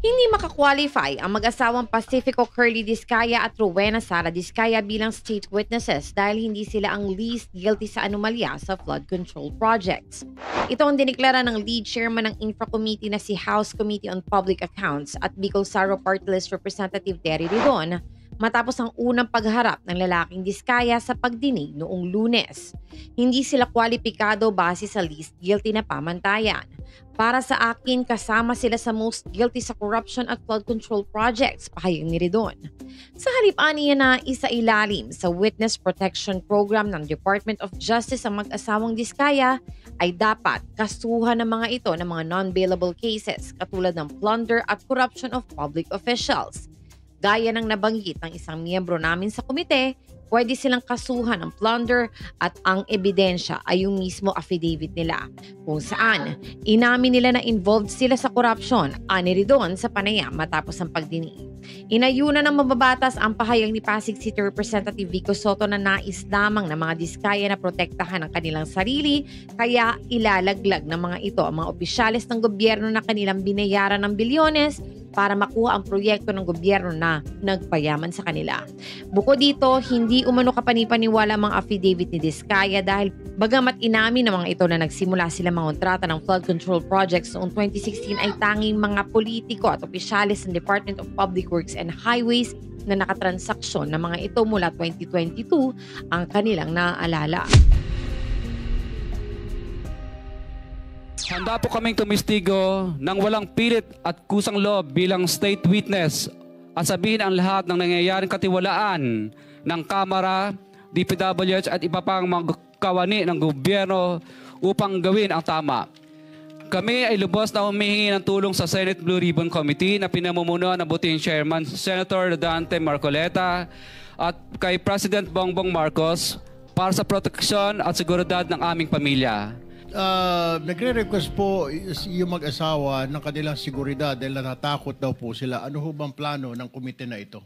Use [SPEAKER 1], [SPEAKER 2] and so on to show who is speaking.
[SPEAKER 1] Hindi makakwalify ang mag-asawang Pacifico Curly Discaya at Rowena Sara Discaya bilang state witnesses dahil hindi sila ang least guilty sa anomalya sa flood control projects. Ito ang diniklara ng lead chairman ng Infra Committee na si House Committee on Public Accounts at Bicol Saro Party List Representative Terry Ridon matapos ang unang pagharap ng lalaking Discaya sa pagdinig noong Lunes. Hindi sila kwalipikado base sa least guilty na pamantayan. Para sa akin, kasama sila sa most guilty sa corruption at flood control projects, pahayag ni Ridon. Sa halip niya na isa-ilalim sa Witness Protection Program ng Department of Justice ang mag-asawang Discaya, ay dapat kasuhan ng mga ito ng mga non-bailable cases katulad ng plunder at corruption of public officials. Gaya ng nabanggit ng isang miyembro namin sa komite, pwede silang kasuhan ng plunder at ang ebidensya ay yung mismo affidavit nila kung saan inamin nila na involved sila sa korupsyon, ani Ridon sa panayam matapos ang pagdinig. Inayunan ng mababatas ang pahayag ni Pasig City Representative Vico Soto na nais lamang ng mga Discaya na protektahan ang kanilang sarili kaya ilalaglag ng mga ito ang mga opisyalis ng gobyerno na kanilang binayaran ng bilyones para makuha ang proyekto ng gobyerno na nagpayaman sa kanila. Bukod dito, hindi umano kapanipaniwala ang mga affidavit ni Discaya dahil bagamat inamin ng mga ito na nagsimula sila mangontrata ng flood control projects noong 2016 ay tanging mga politiko at opisyalis ng Department of Public Works and Highways na nakatransaksyon ng mga ito mula 2022 ang kanilang naaalala.
[SPEAKER 2] Handa po kaming tumistigo ng walang pilit at kusang loob bilang state witness at sabihin ang lahat ng nangyayaring katiwalaan ng Kamara, DPWH at iba pang mga kawani ng gobyerno upang gawin ang tama. Kami ay lubos na humihingi ng tulong sa Senate Blue Ribbon Committee na pinamumunuan ng buting Chairman Senator Dante Marcoleta at kay President Bongbong Marcos para sa proteksyon at seguridad ng aming pamilya.
[SPEAKER 3] Nagre-request po yung mag-asawa ng kanilang seguridad dahil natatakot daw po sila. Ano ho bang plano ng komite na ito?